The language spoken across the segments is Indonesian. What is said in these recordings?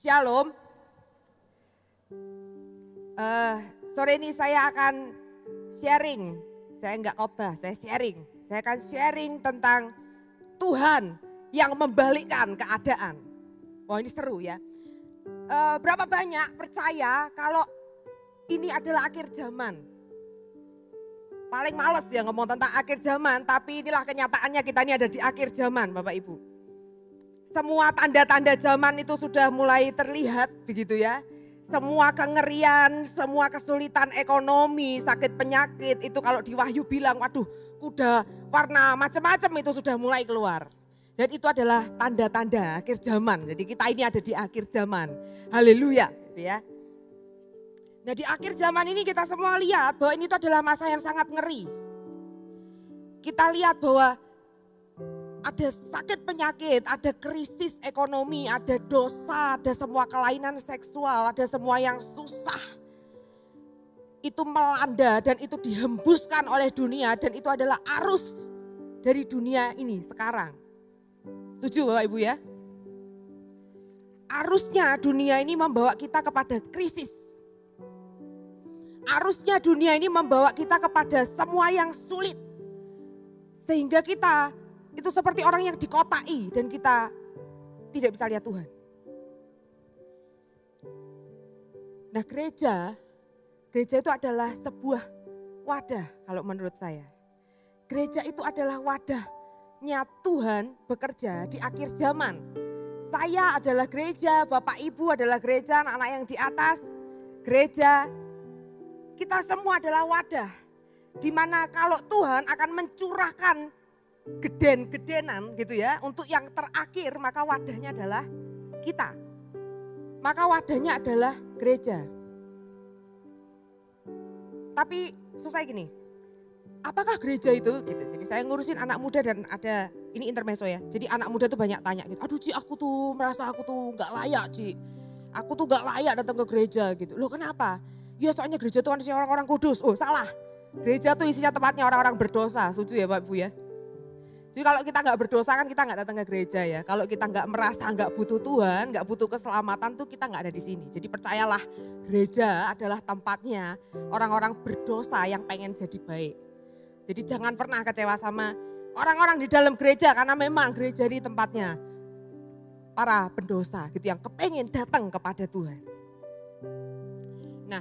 Shalom. Sore ini saya akan sharing. Saya enggak khotbah, saya sharing. Saya akan sharing tentang Tuhan yang membalikkan keadaan. Wah, ini seru ya. Berapa banyak percaya kalau ini adalah akhir zaman? Paling males ya ngomong tentang akhir zaman, tapi inilah kenyataannya, kita ini ada di akhir zaman, Bapak Ibu. Semua tanda-tanda zaman itu sudah mulai terlihat begitu ya. Semua kengerian, semua kesulitan ekonomi, sakit penyakit itu kalau di Wahyu bilang, waduh kuda warna macam-macam itu sudah mulai keluar. Dan itu adalah tanda-tanda akhir zaman. Jadi kita ini ada di akhir zaman. Haleluya gitu ya. Nah di akhir zaman ini kita semua lihat bahwa ini itu adalah masa yang sangat ngeri. Kita lihat bahwa ada sakit penyakit, ada krisis ekonomi, ada dosa, ada semua kelainan seksual, ada semua yang susah. Itu melanda dan itu dihembuskan oleh dunia dan itu adalah arus dari dunia ini sekarang. Setuju Bapak Ibu ya? Arusnya dunia ini membawa kita kepada krisis. Arusnya dunia ini membawa kita kepada semua yang sulit. Sehingga kita itu seperti orang yang dikotai dan kita tidak bisa lihat Tuhan. Nah gereja itu adalah sebuah wadah kalau menurut saya. Gereja itu adalah wadahnya Tuhan bekerja di akhir zaman. Saya adalah gereja, Bapak Ibu adalah gereja, anak-anak yang di atas gereja. Kita semua adalah wadah. Di mana kalau Tuhan akan mencurahkan geden-gedenan gitu ya, untuk yang terakhir maka wadahnya adalah kita. Maka wadahnya adalah gereja. Tapi selesai gini, apakah gereja itu gitu. Jadi saya ngurusin anak muda dan ada, ini intermezzo ya. Jadi anak muda tuh banyak tanya gitu, aduh Ci aku tuh merasa aku tuh gak layak Ci. Aku tuh gak layak datang ke gereja gitu. Loh kenapa? Ya soalnya gereja tuh isinya orang-orang kudus. Oh salah, gereja tuh isinya tempatnya orang-orang berdosa. Setuju ya Bapak Ibu ya? Jadi kalau kita gak berdosa kan kita gak datang ke gereja ya. Kalau kita gak merasa gak butuh Tuhan, gak butuh keselamatan tuh kita gak ada di sini. Jadi percayalah gereja adalah tempatnya orang-orang berdosa yang pengen jadi baik. Jadi jangan pernah kecewa sama orang-orang di dalam gereja karena memang gereja ini tempatnya para pendosa gitu yang kepengen datang kepada Tuhan. Nah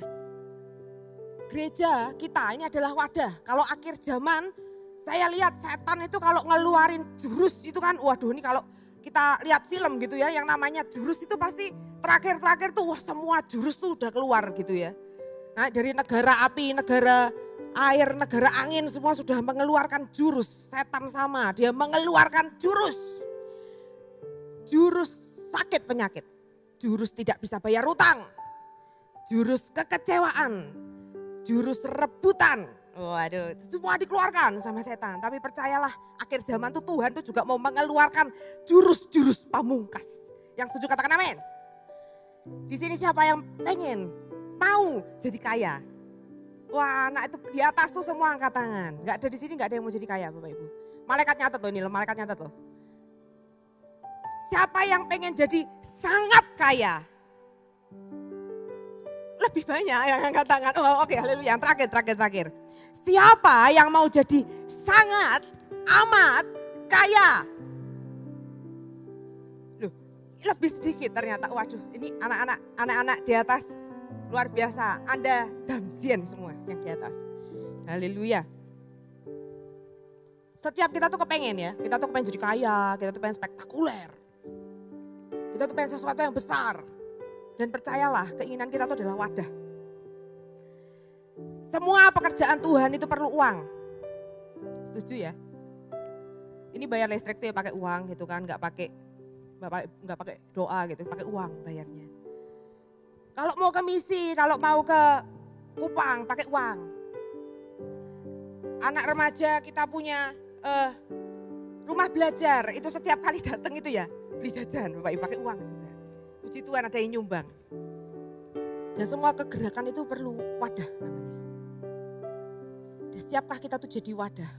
gereja kita ini adalah wadah. Kalau akhir zaman saya lihat setan itu kalau ngeluarin jurus itu kan, waduh ini kalau kita lihat film gitu ya yang namanya jurus itu pasti terakhir-terakhir tuh wah semua jurus tuh udah keluar gitu ya. Nah dari negara api, negara air, negara angin semua sudah mengeluarkan jurus. Setan sama, dia mengeluarkan jurus. Jurus sakit penyakit, jurus tidak bisa bayar utang, jurus kekecewaan, jurus rebutan. Waduh, semua dikeluarkan sama setan. Tapi percayalah, akhir zaman tuh Tuhan tuh juga mau mengeluarkan jurus-jurus pamungkas. Yang setuju katakan amin. Di sini siapa yang pengen mau jadi kaya? Wah, anak itu di atas tuh semua angkat tangan. Gak ada di sini, gak ada yang mau jadi kaya Bapak Ibu. Malaikat nyatet loh ini loh, malaikat nyatet loh. Siapa yang pengen jadi sangat kaya? Lebih banyak yang angkat tangan. Oh, oke, haleluya. Yang terakhir. Siapa yang mau jadi sangat amat kaya? Loh, lebih sedikit ternyata. Waduh, ini anak-anak di atas luar biasa. Anda damjian semua yang di atas. Haleluya. Setiap kita tuh kepengen ya, kita tuh kepengen jadi kaya, kita tuh pengen spektakuler. Kita tuh pengen sesuatu yang besar. Dan percayalah, keinginan kita itu adalah wadah. Semua pekerjaan Tuhan itu perlu uang. Setuju ya? Ini bayar listrik tuh ya pakai uang gitu kan, nggak pakai doa gitu, pakai uang bayarnya. Kalau mau ke misi, kalau mau ke Kupang pakai uang. Anak remaja kita punya rumah belajar, itu setiap kali datang itu ya beli jajan, Bapak Ibu pakai uang sudah. Puji Tuhan ada yang nyumbang. Dan semua kegerakan itu perlu wadah namanya. Dan siapkah kita tuh jadi wadah?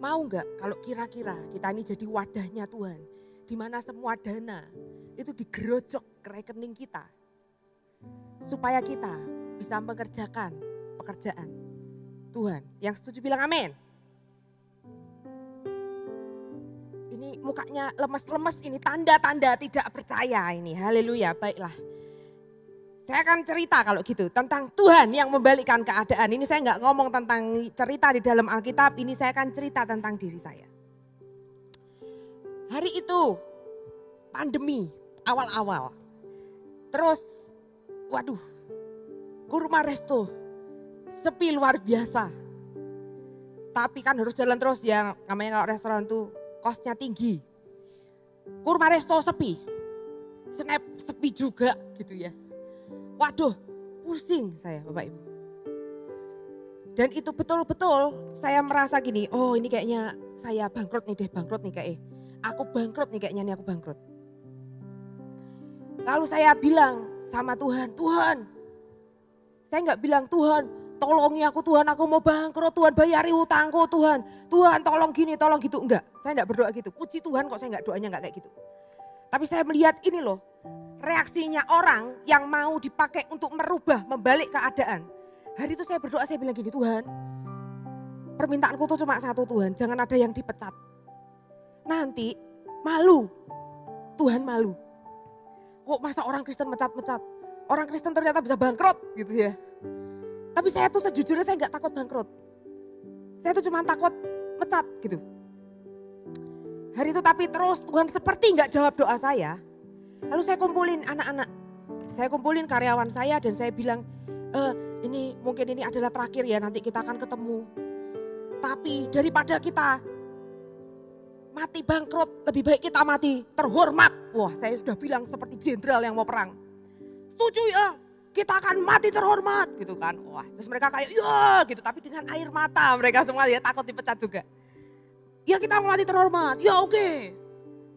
Mau enggak kalau kira-kira kita ini jadi wadahnya Tuhan. Di mana semua dana itu digerojok ke rekening kita. Supaya kita bisa mengerjakan pekerjaan Tuhan. Yang setuju bilang amin. Ini mukanya lemes-lemes, ini tanda-tanda tidak percaya ini. Haleluya, baiklah. Saya akan cerita kalau gitu tentang Tuhan yang membalikkan keadaan. Ini saya nggak ngomong tentang cerita di dalam Alkitab, ini saya akan cerita tentang diri saya. Hari itu pandemi awal-awal. Terus waduh, Kurma Resto sepi luar biasa. Tapi kan harus jalan terus ya, namanya kalau restoran tuh kosnya tinggi. Kurma Resto sepi, Snap sepi juga gitu ya. Waduh, pusing saya Bapak Ibu. Dan itu betul-betul saya merasa gini, oh ini kayaknya saya bangkrut nih kayaknya. Aku bangkrut nih kayaknya, aku bangkrut. Lalu saya bilang sama Tuhan, saya nggak bilang Tuhan tolongi aku Tuhan, aku mau bangkrut Tuhan, bayari hutangku Tuhan. Tuhan tolong gini, tolong gitu. Enggak, saya enggak berdoa gitu. Puji Tuhan kok saya enggak doanya enggak kayak gitu. Tapi saya melihat ini loh, reaksinya orang yang mau dipakai untuk merubah, membalik keadaan. Hari itu saya berdoa, saya bilang gini, Tuhan permintaanku tuh cuma satu Tuhan, jangan ada yang dipecat. Nanti malu, Tuhan malu. Kok masa orang Kristen mecat-mecat? Orang Kristen ternyata bisa bangkrut gitu ya. Tapi saya tuh sejujurnya saya nggak takut bangkrut. Saya tuh cuma takut mecat gitu. Hari itu tapi terus Tuhan seperti nggak jawab doa saya. Lalu saya kumpulin anak-anak. Saya kumpulin karyawan saya dan saya bilang, ini mungkin ini adalah terakhir ya, nanti kita akan ketemu. Tapi daripada kita mati bangkrut, lebih baik kita mati terhormat. Wah, saya sudah bilang seperti jenderal yang mau perang. Setuju ya, kita akan mati terhormat gitu kan. Wah, terus mereka kayak ya gitu, tapi dengan air mata mereka semua ya takut dipecat juga. Ya kita mau mati terhormat, ya oke.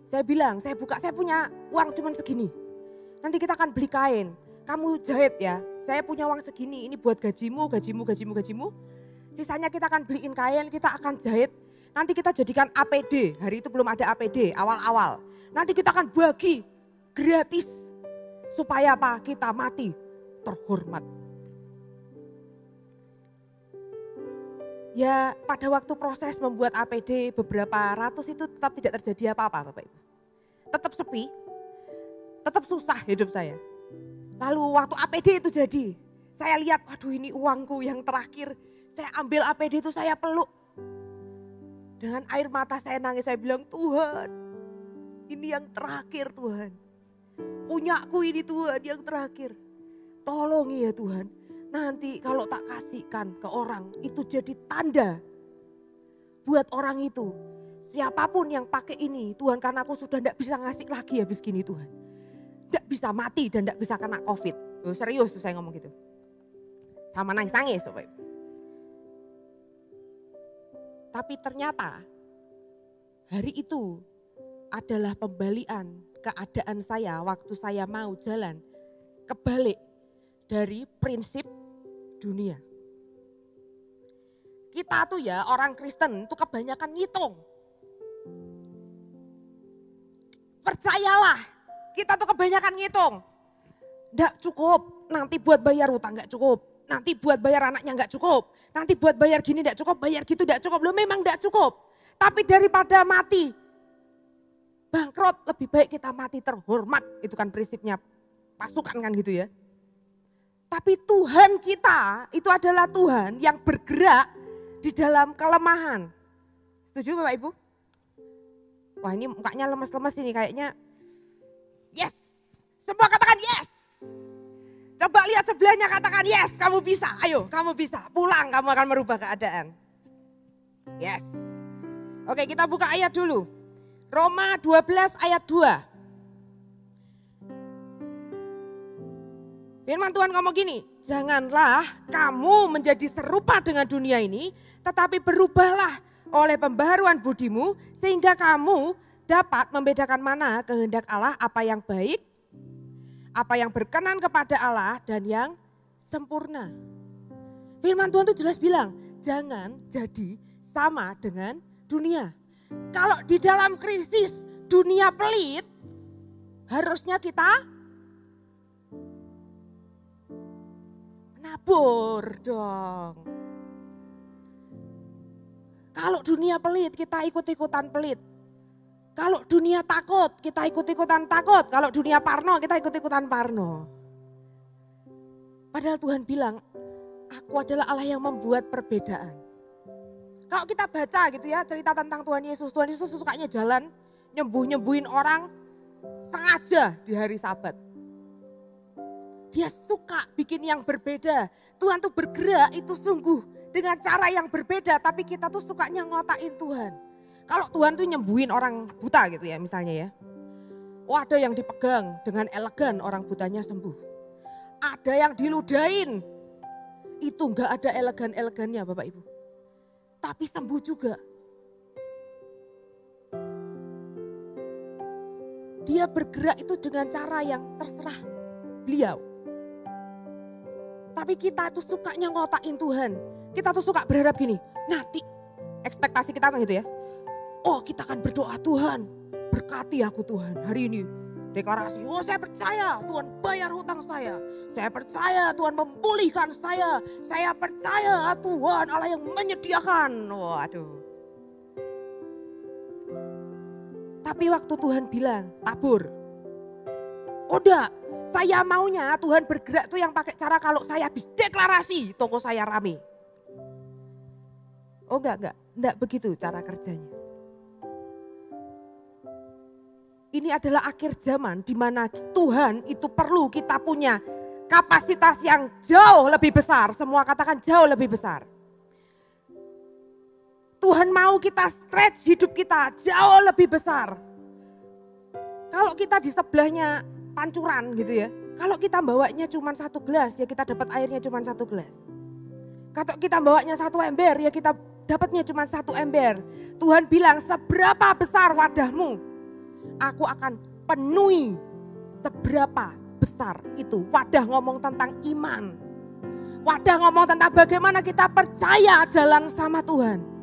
Saya bilang, saya punya uang cuma segini. Nanti kita akan beli kain, kamu jahit ya. Saya punya uang segini, ini buat gajimu. Sisanya kita akan beliin kain, kita akan jahit. Nanti kita jadikan APD, hari itu belum ada APD awal-awal. Nanti kita akan bagi gratis. Supaya apa? Kita mati terhormat. Ya pada waktu proses membuat APD beberapa ratus itu tetap tidak terjadi apa-apa Bapak Ibu. Tetap sepi, tetap susah hidup saya. Lalu waktu APD itu jadi, saya lihat waduh ini uangku yang terakhir. Saya ambil APD itu saya peluk. Dengan air mata saya nangis, saya bilang Tuhan ini yang terakhir Tuhan. Punyaku ini Tuhan yang terakhir. Tolongi ya Tuhan. Nanti kalau tak kasihkan ke orang itu jadi tanda. Buat orang itu. Siapapun yang pakai ini Tuhan, karena aku sudah tidak bisa ngasih lagi habis gini Tuhan. Tidak bisa mati dan tidak bisa kena COVID. Oh, serius tuh saya ngomong gitu. Sama nangis-nangis. Tapi ternyata hari itu adalah pembalian keadaan saya waktu saya mau jalan kebalik dari prinsip dunia. Kita tuh ya orang Kristen tuh kebanyakan ngitung. Percayalah, kita tuh kebanyakan ngitung. Nggak cukup, nanti buat bayar utang nggak cukup. Nanti buat bayar anaknya nggak cukup. Nanti buat bayar gini nggak cukup, bayar gitu nggak cukup. Loh memang nggak cukup. Tapi daripada mati bangkrut, lebih baik kita mati terhormat. Itu kan prinsipnya pasukan kan gitu ya. Tapi Tuhan kita itu adalah Tuhan yang bergerak di dalam kelemahan. Setuju Bapak Ibu? Wah ini mukanya lemes-lemes ini kayaknya. Yes, semua katakan yes. Coba lihat sebelahnya katakan yes, kamu bisa. Ayo kamu bisa, pulang kamu akan merubah keadaan. Yes. Oke kita buka ayat dulu. Roma 12 ayat 2. Firman Tuhan ngomong gini, janganlah kamu menjadi serupa dengan dunia ini, tetapi berubahlah oleh pembaharuan budimu, sehingga kamu dapat membedakan mana kehendak Allah, apa yang baik, apa yang berkenan kepada Allah, dan yang sempurna. Firman Tuhan itu jelas bilang, jangan jadi sama dengan dunia. Kalau di dalam krisis dunia pelit, harusnya kita menabur dong. Kalau dunia pelit, kita ikut-ikutan pelit. Kalau dunia takut, kita ikut-ikutan takut. Kalau dunia parno, kita ikut-ikutan parno. Padahal Tuhan bilang, aku adalah Allah yang membuat perbedaan. Kalau kita baca gitu ya, cerita tentang Tuhan Yesus sukanya jalan, nyembuhin orang sengaja di hari Sabat. Dia suka bikin yang berbeda. Tuhan tuh bergerak itu sungguh dengan cara yang berbeda, tapi kita tuh sukanya ngotakin Tuhan. Kalau Tuhan tuh nyembuhin orang buta gitu ya misalnya ya. Oh, ada yang dipegang dengan elegan orang butanya sembuh. Ada yang diludahin. Itu enggak ada elegan-elegannya Bapak Ibu. Tapi sembuh juga. Dia bergerak itu dengan cara yang terserah beliau. Tapi kita tuh sukanya ngotakin Tuhan. Kita tuh suka berharap gini, nanti ekspektasi kita gitu ya. Oh, kita akan berdoa, Tuhan berkati aku Tuhan hari ini. Deklarasi, oh saya percaya Tuhan bayar hutang saya. Saya percaya Tuhan memulihkan saya. Saya percaya Tuhan Allah yang menyediakan. Waduh. Tapi waktu Tuhan bilang, tabur. Udah, saya maunya Tuhan bergerak tuh yang pakai cara kalau saya habis deklarasi, toko saya rame. Oh enggak begitu cara kerjanya. Ini adalah akhir zaman di mana Tuhan itu perlu kita punya kapasitas yang jauh lebih besar. Semua katakan jauh lebih besar. Tuhan mau kita stretch hidup kita jauh lebih besar. Kalau kita di sebelahnya pancuran gitu ya. Kalau kita bawanya cuma 1 gelas ya kita dapat airnya cuma 1 gelas. Kalau kita bawanya 1 ember ya kita dapatnya cuma 1 ember. Tuhan bilang seberapa besar wadahmu, aku akan penuhi seberapa besar itu. Wadah ngomong tentang iman. Wadah ngomong tentang bagaimana kita percaya jalan sama Tuhan.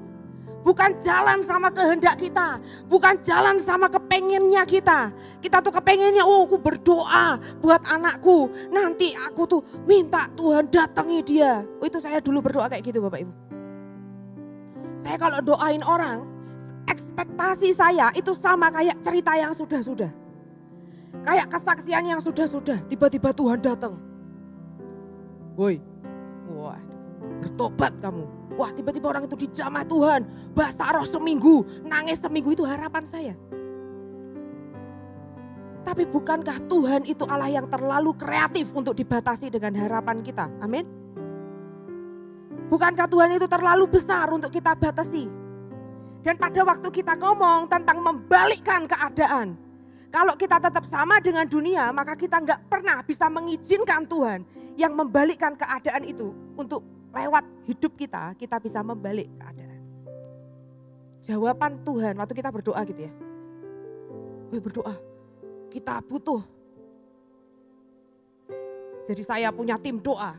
Bukan jalan sama kehendak kita. Bukan jalan sama kepengennya kita. Kita tuh kepengennya, oh aku berdoa buat anakku. Nanti aku tuh minta Tuhan datangi dia. Oh itu saya dulu berdoa kayak gitu Bapak Ibu. Saya kalau doain orang, ekspektasi saya itu sama kayak cerita yang sudah-sudah. Kayak kesaksian yang sudah-sudah. Tiba-tiba Tuhan datang. Woi, wah bertobat kamu. Wah tiba-tiba orang itu dijamah Tuhan. Basah roh seminggu, nangis seminggu, itu harapan saya. Tapi bukankah Tuhan itu Allah yang terlalu kreatif untuk dibatasi dengan harapan kita? Amin. Bukankah Tuhan itu terlalu besar untuk kita batasi? Dan pada waktu kita ngomong tentang membalikkan keadaan. Kalau kita tetap sama dengan dunia, maka kita nggak pernah bisa mengizinkan Tuhan yang membalikkan keadaan itu. Untuk lewat hidup kita bisa membalik keadaan. Jawaban Tuhan waktu kita berdoa gitu ya. Berdoa, kita butuh. Jadi saya punya tim doa.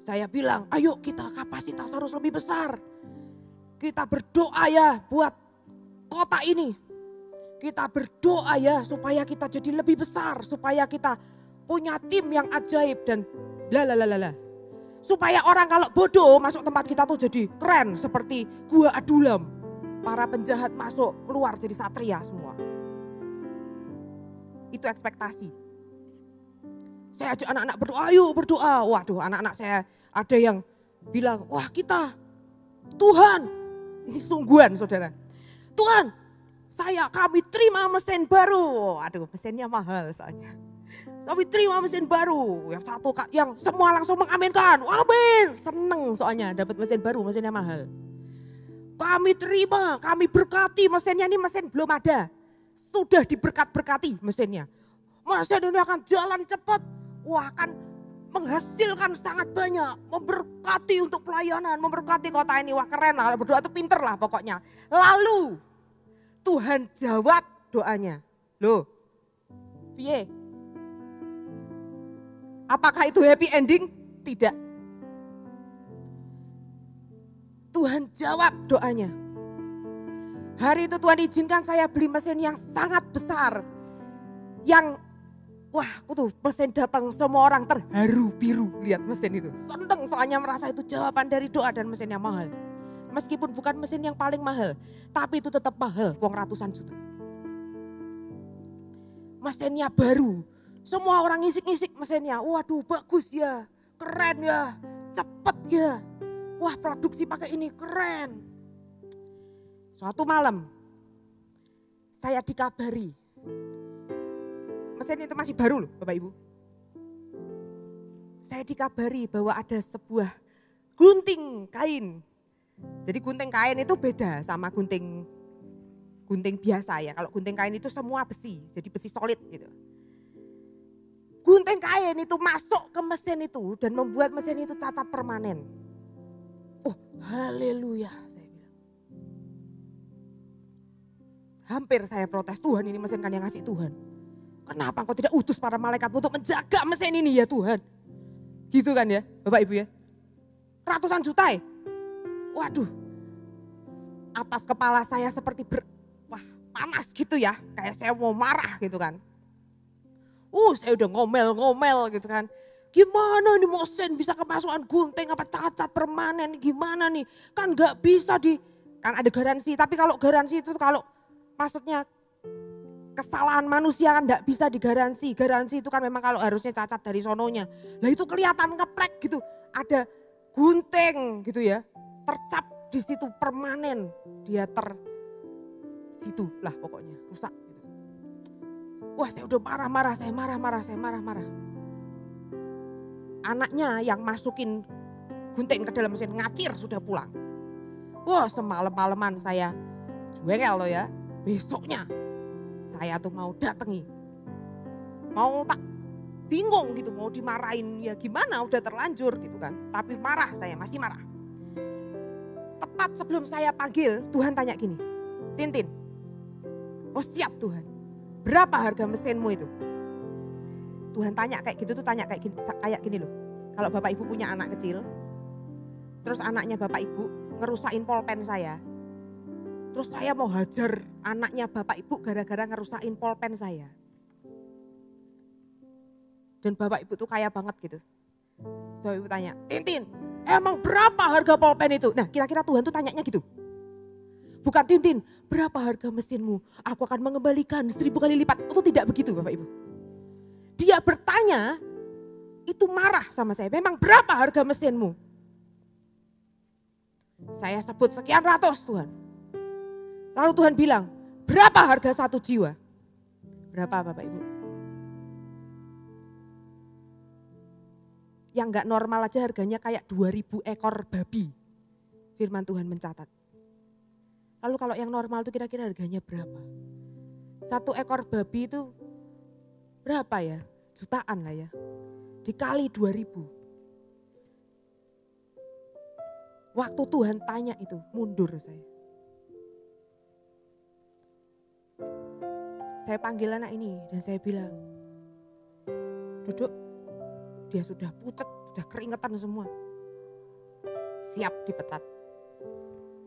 Saya bilang, ayo kita kapasitas harus lebih besar. Kita berdoa ya buat kota ini. Kita berdoa ya supaya kita jadi lebih besar. Supaya kita punya tim yang ajaib dan bla. Supaya orang kalau bodoh masuk tempat kita tuh jadi keren seperti Gua Adulam. Para penjahat masuk keluar jadi satria semua. Itu ekspektasi. Saya ajak anak-anak berdoa, ayo berdoa. Waduh anak-anak saya ada yang bilang, wah kita Tuhan. Ini sungguhan saudara. Tuhan kami terima mesin baru. Aduh mesinnya mahal soalnya. Kami terima mesin baru. Yang semua langsung mengaminkan. Amin. Seneng soalnya dapat mesin baru, mesinnya mahal. Kami terima, kami berkati mesinnya, ini mesin belum ada. Sudah diberkati mesinnya. Mesin ini akan jalan cepat. Wah akan menghasilkan sangat banyak. Memberkati untuk pelayanan, memberkati kota ini. Wah keren lah, berdoa itu pinter lah pokoknya. Lalu Tuhan jawab doanya. Loh, piye? Apakah itu happy ending? Tidak. Tuhan jawab doanya. Hari itu Tuhan izinkan saya beli mesin yang sangat besar. Yang wah tuh mesin datang semua orang terharu biru lihat mesin itu. Seneng soalnya merasa itu jawaban dari doa dan mesin yang mahal. Meskipun bukan mesin yang paling mahal, tapi itu tetap mahal, uang ratusan juta. Mesinnya baru, semua orang ngisik-ngisik mesinnya. Waduh bagus ya, keren ya, cepet ya. Wah produksi pakai ini keren. Suatu malam saya dikabari. Mesin itu masih baru loh Bapak Ibu. Saya dikabari bahwa ada sebuah gunting kain. Jadi gunting kain itu beda sama gunting biasa ya. Kalau gunting kain itu semua besi, jadi besi solid gitu. Gunting kain itu masuk ke mesin itu dan membuat mesin itu cacat permanen. Oh haleluya saya bilang. Hampir saya protes, Tuhan ini mesin kan yang ngasih Tuhan. Kenapa engkau tidak utus para malaikatmu untuk menjaga mesin ini ya Tuhan. Gitu kan ya Bapak Ibu ya. Ratusan juta ya. Waduh. Atas kepala saya seperti panas gitu ya. Kayak saya mau marah gitu kan. Saya udah ngomel-ngomel gitu kan. Gimana nih mesin bisa kemasukan gunting apa cacat permanen gimana nih. Kan gak bisa kan ada garansi. Tapi kalau garansi itu kalau maksudnya kesalahan manusia kan enggak bisa digaransi. Garansi itu kan memang kalau harusnya cacat dari sononya. Lah itu kelihatan ngeplek gitu. Ada gunting gitu ya. Tercap di situ permanen. Dia situ lah pokoknya rusak. Gitu. Wah saya udah marah-marah, saya marah-marah. Anaknya yang masukin gunting ke dalam mesin ngacir sudah pulang. Wah semalam-malaman saya juengel loh ya. Besoknya saya tuh mau datangi, mau tak bingung gitu, mau dimarahin ya gimana udah terlanjur gitu kan. Tapi marah saya, masih marah. Tepat sebelum saya panggil, Tuhan tanya gini, Tintin, oh siap Tuhan, berapa harga mesinmu itu? Tuhan tanya kayak gitu tuh tanya kayak gini loh. Kalau Bapak Ibu punya anak kecil, terus anaknya Bapak Ibu ngerusain polpen saya. Terus saya mau hajar anaknya Bapak Ibu gara-gara ngerusain polpen saya. Dan Bapak Ibu tuh kaya banget gitu. So Ibu tanya, Tintin emang berapa harga polpen itu? Nah kira-kira Tuhan tuh tanyanya gitu. Bukan Tintin berapa harga mesinmu? Aku akan mengembalikan 1000 kali lipat. Itu tidak begitu Bapak Ibu. Dia bertanya itu marah sama saya. Memang berapa harga mesinmu? Saya sebut sekian ratus Tuhan. Lalu Tuhan bilang, berapa harga 1 jiwa? Berapa Bapak Ibu? Yang gak normal aja harganya kayak 2000 ekor babi. Firman Tuhan mencatat. Lalu kalau yang normal itu kira-kira harganya berapa? 1 ekor babi itu berapa ya? Jutaan lah ya. Dikali 2000. Waktu Tuhan tanya itu, mundur saya. Saya panggil anak ini dan saya bilang, duduk, dia sudah pucat, sudah keringetan semua. Siap dipecat.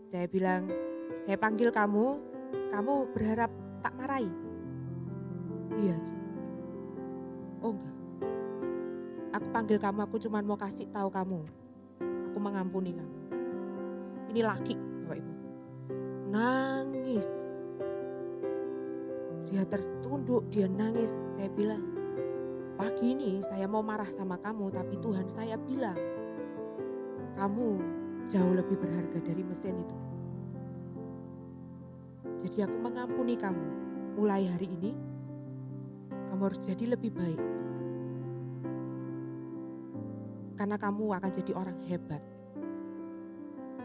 Saya bilang, saya panggil kamu berharap tak marahi? Iya Ci. Oh enggak. Aku panggil kamu, aku cuma mau kasih tahu kamu. Aku mengampuni kamu. Ini laki Bapak Ibu. Nangis. Dia tertunduk, dia nangis. Saya bilang, pagi ini saya mau marah sama kamu, tapi Tuhan saya bilang, kamu jauh lebih berharga dari mesin itu. Jadi aku mengampuni kamu. Mulai hari ini, kamu harus jadi lebih baik. Karena kamu akan jadi orang hebat.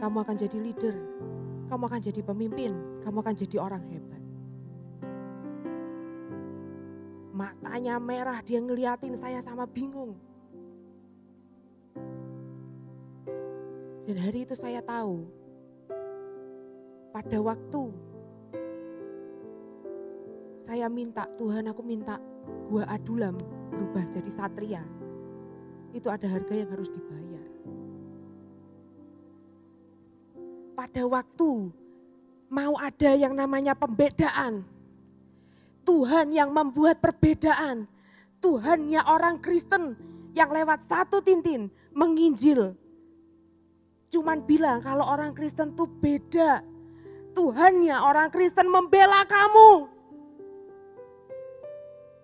Kamu akan jadi leader. Kamu akan jadi pemimpin. Kamu akan jadi orang hebat. Matanya merah, dia ngeliatin saya sama bingung. Dan hari itu saya tahu, pada waktu saya minta, Tuhan aku minta gua Adulam berubah jadi satria. Itu ada harga yang harus dibayar. Pada waktu mau ada yang namanya pembedaan, Tuhan yang membuat perbedaan. Tuhannya orang Kristen yang lewat satu Tintin menginjil. Cuman bilang kalau orang Kristen tuh beda. Tuhannya orang Kristen membela kamu.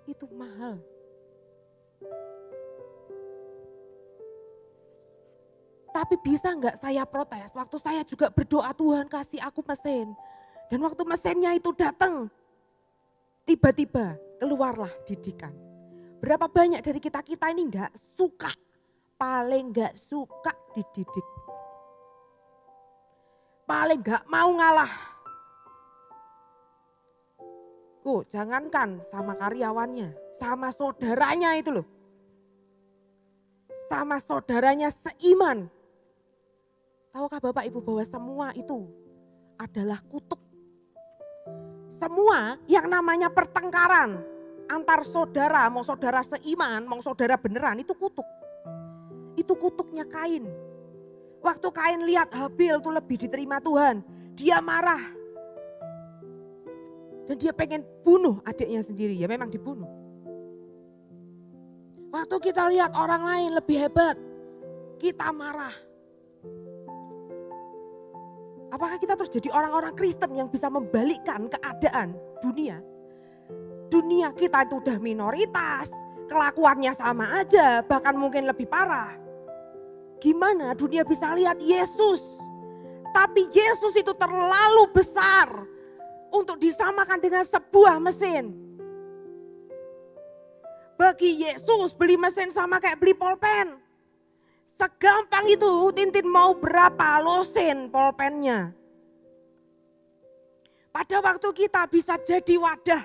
Itu mahal. Tapi bisa enggak saya protes waktu saya juga berdoa, Tuhan kasih aku mesin. Dan waktu mesinnya itu datang, tiba-tiba keluarlah didikan. Berapa banyak dari kita-kita ini enggak suka, paling enggak suka dididik. Paling enggak mau ngalah. Jangankan sama karyawannya, sama saudaranya itu loh. Sama saudaranya seiman. Tahukah Bapak Ibu bahwa semua itu adalah kutuk. Semua yang namanya pertengkaran antar saudara, mau saudara seiman, mau saudara beneran, itu kutuk. Itu kutuknya Kain. Waktu Kain lihat Habil tuh lebih diterima Tuhan, dia marah. Dan dia pengen bunuh adiknya sendiri, ya memang dibunuh. Waktu kita lihat orang lain lebih hebat, kita marah. Apakah kita terus jadi orang-orang Kristen yang bisa membalikkan keadaan dunia? Dunia kita itu udah minoritas, kelakuannya sama aja, bahkan mungkin lebih parah. Gimana dunia bisa lihat Yesus? Tapi Yesus itu terlalu besar untuk disamakan dengan sebuah mesin. Bagi Yesus beli mesin sama kayak beli pulpen. Segampang itu, Tintin mau berapa losen pulpennya. Pada waktu kita bisa jadi wadah.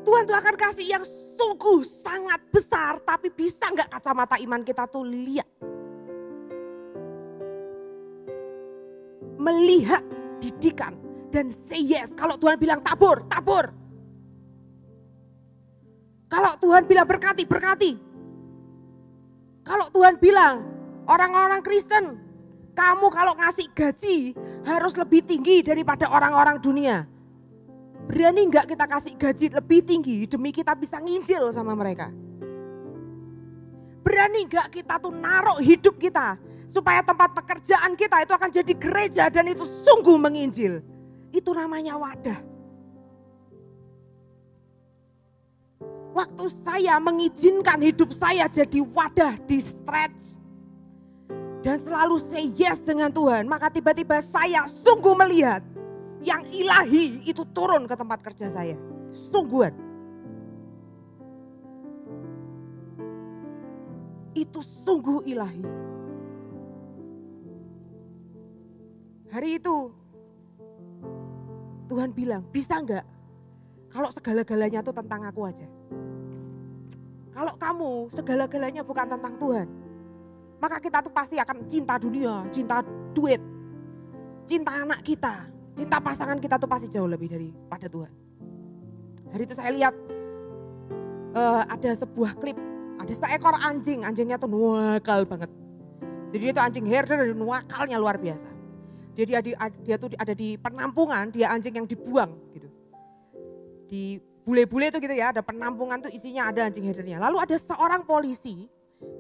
Tuhan tuh akan kasih yang sungguh sangat besar, tapi bisa nggak kacamata iman kita tuh lihat. Melihat didikan dan say yes. Kalau Tuhan bilang tabur, tabur. Kalau Tuhan bilang berkati, berkati. Kalau Tuhan bilang orang-orang Kristen, kamu kalau ngasih gaji harus lebih tinggi daripada orang-orang dunia. Berani enggak kita kasih gaji lebih tinggi demi kita bisa nginjil sama mereka? Berani enggak kita tuh naruh hidup kita supaya tempat pekerjaan kita itu akan jadi gereja dan itu sungguh menginjil. Itu namanya wadah. Waktu saya mengizinkan hidup saya jadi wadah di stretch. Dan selalu say yes dengan Tuhan. Maka tiba-tiba saya sungguh melihat yang ilahi itu turun ke tempat kerja saya. Sungguhan. Itu sungguh ilahi. Hari itu Tuhan bilang, bisa enggak kalau segala-galanya itu tentang aku aja. Kalau kamu segala-galanya bukan tentang Tuhan, maka kita tuh pasti akan cinta dunia, cinta duit, cinta anak kita, cinta pasangan kita tuh pasti jauh lebih daripada Tuhan. Hari itu saya lihat ada sebuah klip, ada seekor anjing, anjingnya tuh nuakal banget. Jadi dia tuh anjing herder dan nuakalnya luar biasa. Dia tuh ada di penampungan, dia anjing yang dibuang gitu. Di bule-bule itu gitu ya, ada penampungan tuh isinya ada anjing herdernya. Lalu ada seorang polisi,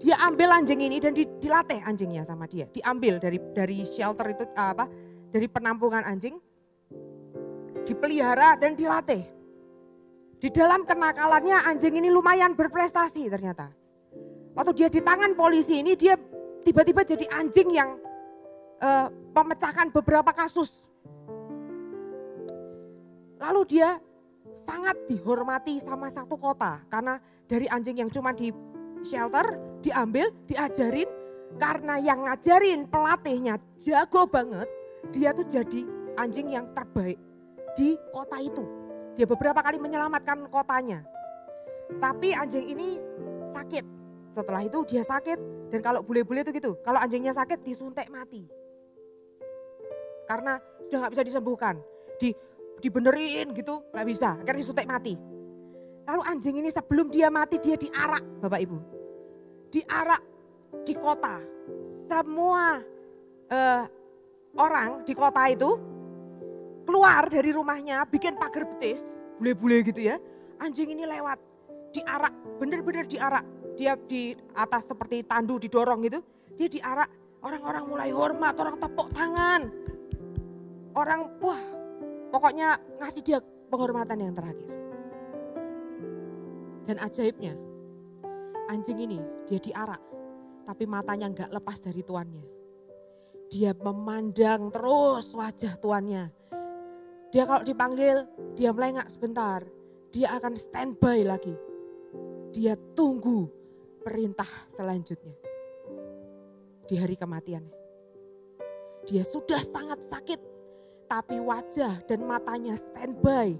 dia ambil anjing ini dan dilatih anjingnya sama dia. Diambil dari shelter itu dari penampungan anjing, dipelihara dan dilatih. Di dalam kenakalannya anjing ini lumayan berprestasi ternyata. Waktu dia di tangan polisi ini dia tiba-tiba jadi anjing yang memecahkan beberapa kasus. Lalu dia sangat dihormati sama satu kota karena dari anjing yang cuma di shelter diambil, diajarin, karena yang ngajarin pelatihnya jago banget, dia tuh jadi anjing yang terbaik di kota itu. Dia beberapa kali menyelamatkan kotanya. Tapi anjing ini sakit. Setelah itu dia sakit dan kalau bule-bule itu gitu, kalau anjingnya sakit disuntik mati. Karena sudah gak bisa disembuhkan. Dibenerin gitu, gak bisa, akhirnya disuntik mati. Lalu anjing ini sebelum dia mati dia diarak Bapak Ibu. Diarak di kota. Semua orang di kota itu keluar dari rumahnya bikin pagar betis. bule-bule gitu ya. Anjing ini lewat, diarak, bener-bener diarak. Dia di atas seperti tandu didorong gitu, dia diarak. Orang-orang mulai hormat, orang tepuk tangan. Orang, wah pokoknya ngasih dia penghormatan yang terakhir. Dan ajaibnya, anjing ini dia diarak, tapi matanya enggak lepas dari tuannya. Dia memandang terus wajah tuannya. Dia kalau dipanggil, dia melengak sebentar. Dia akan standby lagi. Dia tunggu perintah selanjutnya. Di hari kematiannya. Dia sudah sangat sakit. Tapi wajah dan matanya standby.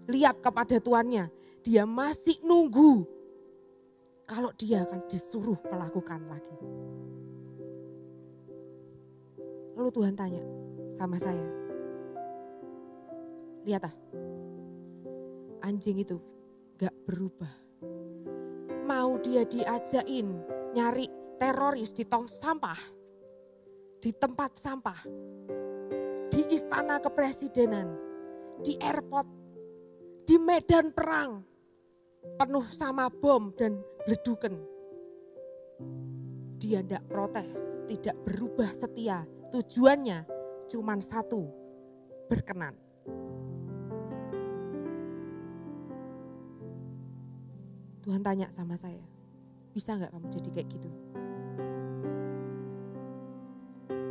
Lihat kepada tuannya. Dia masih nunggu. Kalau dia akan disuruh melakukan lagi. Lalu Tuhan tanya sama saya. Lihat anjing itu gak berubah. Mau dia diajakin nyari teroris di tong sampah, di tempat sampah, di istana kepresidenan, di airport, di medan perang, penuh sama bom dan bleduken. Dia tidak protes, tidak berubah setia. Tujuannya cuma satu, berkenan. Tuhan tanya sama saya, bisa gak kamu jadi kayak gitu?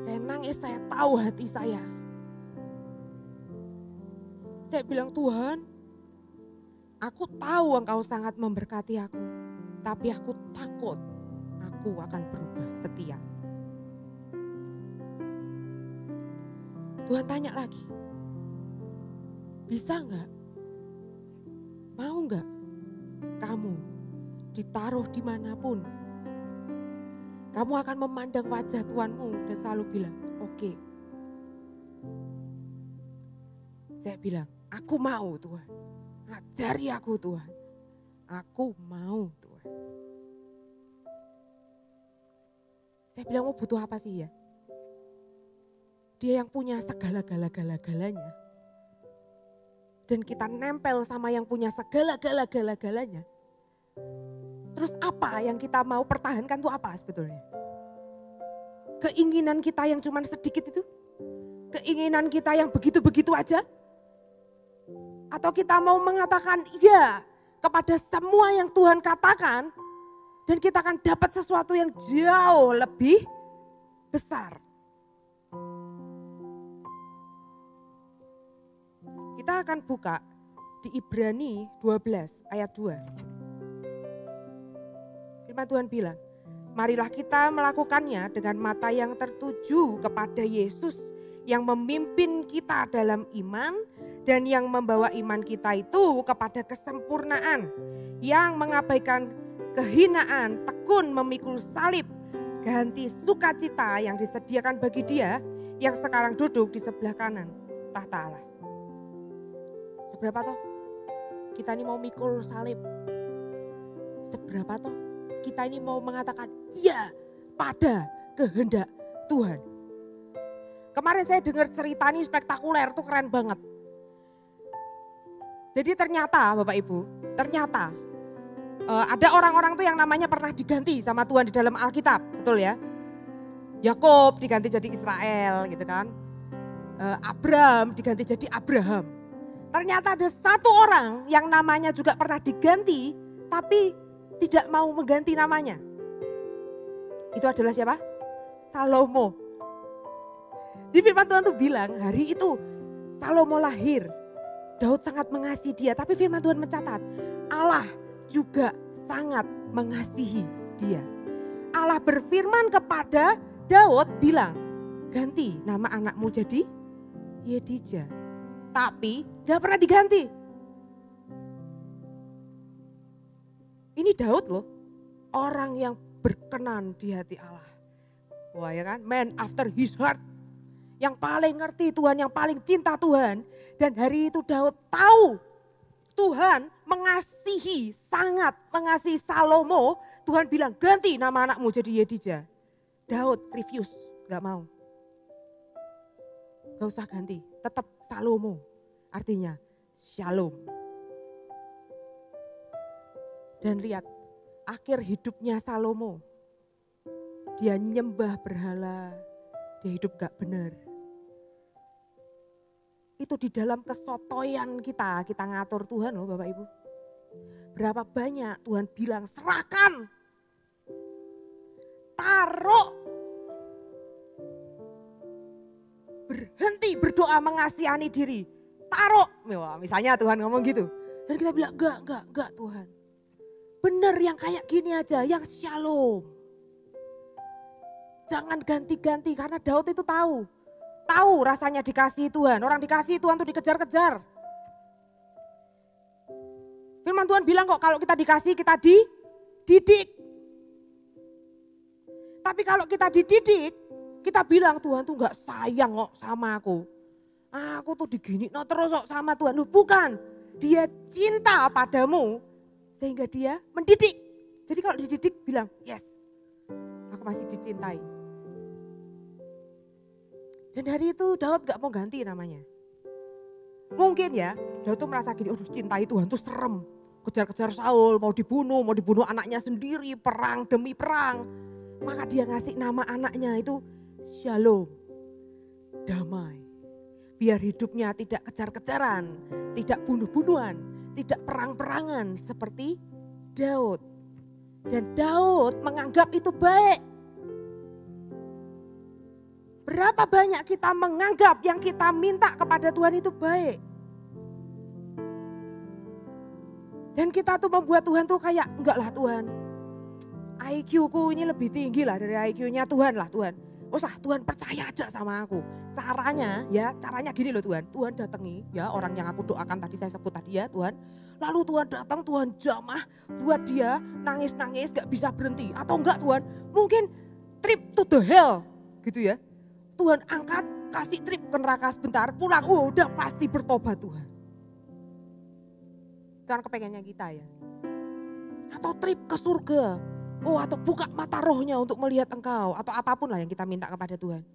Saya nangis, saya tahu hati saya. Saya bilang, Tuhan, aku tahu Engkau sangat memberkati aku. Tapi aku takut aku akan berubah setia. Tuhan tanya lagi, bisa gak? Mau gak? Kamu ditaruh dimanapun, kamu akan memandang wajah Tuhanmu dan selalu bilang, oke. Saya bilang, aku mau Tuhan, ajari aku Tuhan, aku mau Tuhan. Saya bilang, mau butuh apa sih ya? Dia yang punya segala galanya. Dan kita nempel sama yang punya segala galanya. Terus apa yang kita mau pertahankan itu apa sebetulnya? Keinginan kita yang cuma sedikit itu? Keinginan kita yang begitu-begitu aja? Atau kita mau mengatakan iya kepada semua yang Tuhan katakan dan kita akan dapat sesuatu yang jauh lebih besar. Kita akan buka di Ibrani 12 ayat 2. Firman Tuhan bilang, marilah kita melakukannya dengan mata yang tertuju kepada Yesus yang memimpin kita dalam iman dan yang membawa iman kita itu kepada kesempurnaan, yang mengabaikan kehinaan, tekun memikul salib, ganti sukacita yang disediakan bagi Dia yang sekarang duduk di sebelah kanan tahta Allah. Seberapa toh kita ini mau mikul salib? Seberapa toh kita ini mau mengatakan iya pada kehendak Tuhan? Kemarin saya dengar cerita ini spektakuler, tuh keren banget. Jadi ternyata Bapak Ibu, ternyata ada orang-orang tuh yang namanya pernah diganti sama Tuhan di dalam Alkitab, betul ya? Yakub diganti jadi Israel gitu kan. Abraham diganti jadi Abraham. Ternyata ada satu orang yang namanya juga pernah diganti tapi tidak mau mengganti namanya. Itu adalah siapa? Salomo. Di firman Tuhan tuh bilang hari itu Salomo lahir. Daud sangat mengasihi dia, tapi firman Tuhan mencatat Allah juga sangat mengasihi dia. Allah berfirman kepada Daud bilang, ganti nama anakmu jadi Yedija. Tapi gak pernah diganti. Ini Daud loh, orang yang berkenan di hati Allah. Wah ya kan, man after his heart. Yang paling ngerti Tuhan, yang paling cinta Tuhan. Dan hari itu Daud tahu Tuhan mengasihi, sangat mengasihi Salomo. Tuhan bilang ganti nama anakmu jadi Yedija. Daud refuse, gak mau. Gak usah ganti, tetap Salomo. Artinya shalom. Dan lihat akhir hidupnya Salomo. Dia nyembah berhala, dia hidup gak benar. Itu di dalam kesotoyan kita ngatur Tuhan loh Bapak Ibu. Berapa banyak Tuhan bilang serahkan, taruh, berhenti berdoa mengasihani diri, taruh. Misalnya Tuhan ngomong gitu. Dan kita bilang enggak Tuhan. Benar yang kayak gini aja, yang shalom. Jangan ganti-ganti karena Daud itu tahu rasanya dikasihi Tuhan. Orang dikasihi Tuhan tuh dikejar-kejar. Firman Tuhan bilang kok kalau kita dikasihi kita dididik. Tapi kalau kita dididik, kita bilang Tuhan tuh gak sayang kok sama aku. Aku tuh digini terus kok sama Tuhan. Loh bukan, dia cinta padamu sehingga dia mendidik. Jadi kalau dididik bilang yes, aku masih dicintai. Dan hari itu Daud gak mau ganti namanya. Mungkin ya Daud tuh merasa gini, cintai Tuhan tuh serem. Kejar-kejar Saul, mau dibunuh anaknya sendiri, perang demi perang. Maka dia ngasih nama anaknya itu Shalom, damai. Biar hidupnya tidak kejar-kejaran, tidak bunuh-bunuhan, tidak perang-perangan seperti Daud. Dan Daud menganggap itu baik. Berapa banyak kita menganggap yang kita minta kepada Tuhan itu baik. Dan kita tuh membuat Tuhan tuh kayak, enggak lah Tuhan. IQ ku ini lebih tinggi lah dari IQ-nya Tuhan lah Tuhan. Tuhan percaya aja sama aku. Caranya gini loh Tuhan. Tuhan datangi ya orang yang aku doakan tadi saya sebut tadi ya Tuhan. Lalu Tuhan datang, Tuhan jamah buat dia nangis-nangis gak bisa berhenti. Atau enggak Tuhan, mungkin trip to the hell gitu ya. Tuhan angkat, kasih trip ke neraka sebentar, pulang, udah pasti bertobat Tuhan. Jangan kepengennya kita ya. Atau trip ke surga, atau buka mata rohnya untuk melihat engkau, atau apapun lah yang kita minta kepada Tuhan.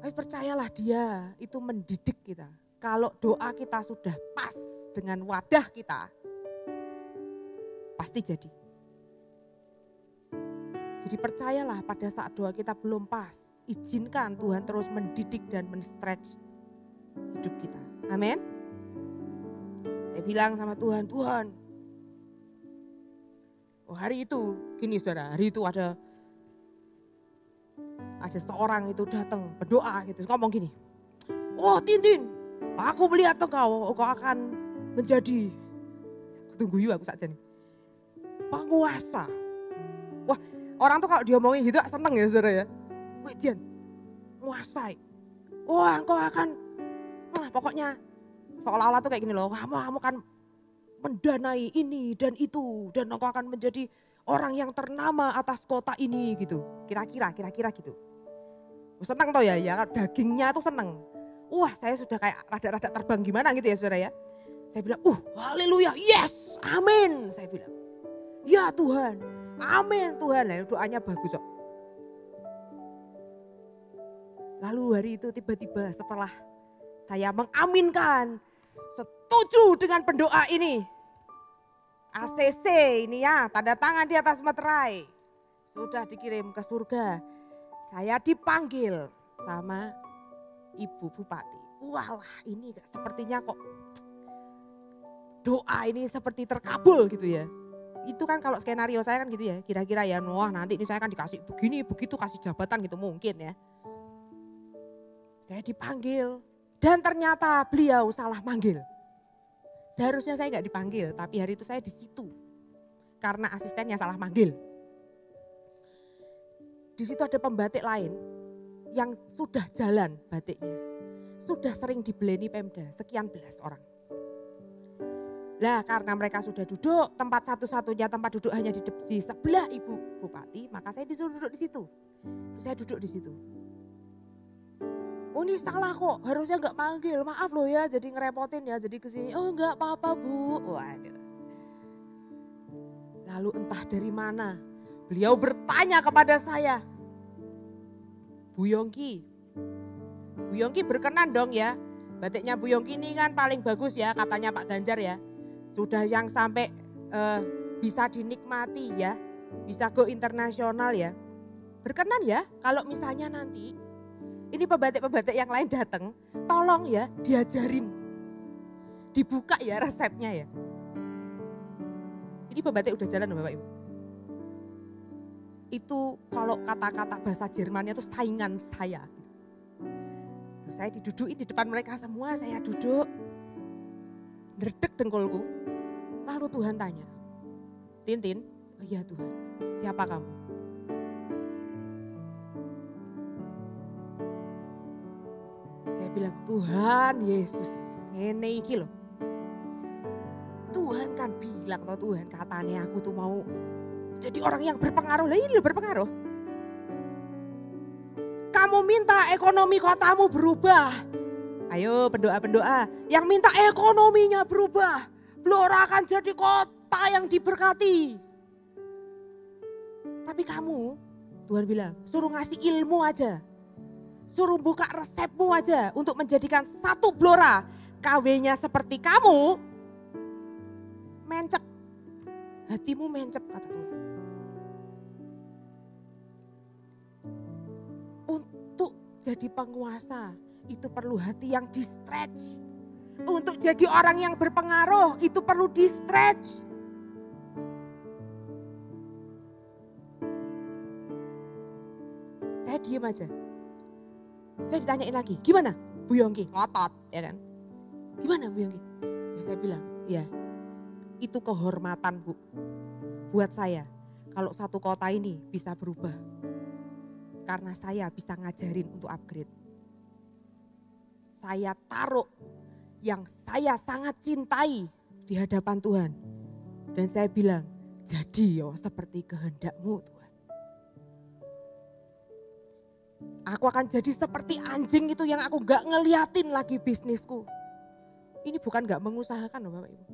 Tapi percayalah dia itu mendidik kita. Kalau doa kita sudah pas dengan wadah kita, pasti jadi. Jadi percayalah pada saat doa kita belum pas, izinkan Tuhan terus mendidik dan men-stretch hidup kita. Amin. Saya bilang sama Tuhan, hari itu, gini saudara, hari itu ada seorang itu datang berdoa gitu, ngomong gini. Tintin, aku melihat engkau akan menjadi, tunggu yuk aku saja nih, penguasa. Wah, orang tuh kalau diomongin gitu seneng ya saudara ya. Wih Dian, menguasai. Engkau akan, pokoknya seolah-olah tuh kayak gini loh, kamu akan mendanai ini dan itu. Dan engkau akan menjadi orang yang ternama atas kota ini gitu. Kira-kira gitu. Seneng toh ya, dagingnya tuh seneng. Saya sudah kayak rada-rada terbang gimana gitu ya saudara ya. Saya bilang, haleluya, yes, amin. Saya bilang, ya Tuhan. Amin Tuhan, doanya bagus kok. Lalu hari itu tiba-tiba setelah saya mengaminkan, setuju dengan pendoa ini. ACC ini ya, tanda tangan di atas materai. Sudah dikirim ke surga. Saya dipanggil sama Ibu Bupati. Walah ini sepertinya kok doa ini seperti terkabul gitu ya. Itu kan kalau skenario saya kan gitu ya, kira-kira ya, nanti ini saya kan dikasih begini, begitu, kasih jabatan gitu mungkin ya. Saya dipanggil dan ternyata beliau salah manggil. Seharusnya saya nggak dipanggil, tapi hari itu saya di situ karena asistennya salah manggil. Di situ ada pembatik lain yang sudah jalan batiknya, sudah sering dibeleni Pemda, sekian belas orang. Lah karena mereka sudah duduk, tempat satu-satunya tempat duduk hanya di sebelah Ibu Bupati, maka saya disuruh duduk di situ. Saya duduk di situ. Ini salah kok, harusnya nggak manggil, maaf loh ya, jadi ngerepotin ya, jadi kesini. Nggak apa-apa Bu. Waduh. Lalu entah dari mana, beliau bertanya kepada saya, Bu Yongki berkenan dong ya, batiknya Bu Yongki ini kan paling bagus ya, katanya Pak Ganjar ya. Sudah yang sampai bisa dinikmati ya, bisa go internasional ya. Berkenan ya kalau misalnya nanti ini pembatik-pembatik yang lain datang, tolong ya diajarin. Dibuka ya resepnya ya. Ini pembatik udah jalan Bapak Ibu. Itu kalau kata-kata bahasa Jermannya itu saingan saya. Saya didudukin di depan mereka semua, saya duduk. Dredeg dengkulku. Lalu Tuhan tanya, Tintin, oh iya Tuhan, siapa kamu? Saya bilang, Tuhan Yesus, ngene iki loh. Tuhan kan bilang, Tuhan katanya aku tuh mau jadi orang yang berpengaruh. Lah ini loh berpengaruh. Kamu minta ekonomi kotamu berubah. Ayo pendoa-pendoa yang minta ekonominya berubah. Blora akan jadi kota yang diberkati. Tapi kamu, Tuhan bilang, suruh ngasih ilmu aja. Suruh buka resepmu aja untuk menjadikan satu Blora. KW-nya seperti kamu, mencep. Hatimu mencep kata Tuhan. Untuk jadi penguasa itu perlu hati yang di-stretch. Untuk jadi orang yang berpengaruh itu perlu di-stretch. Saya diem aja. Saya ditanyain lagi, gimana Bu Yongki? Ngotot ya kan. Gimana Bu Yongki? Ya saya bilang, ya itu kehormatan Bu. Buat saya kalau satu kota ini bisa berubah. Karena saya bisa ngajarin untuk upgrade. Saya taruh yang saya sangat cintai di hadapan Tuhan. Dan saya bilang, jadi yo seperti kehendakmu Tuhan. Aku akan jadi seperti anjing itu yang aku gak ngeliatin lagi bisnisku. Ini bukan gak mengusahakan loh Bapak Ibu.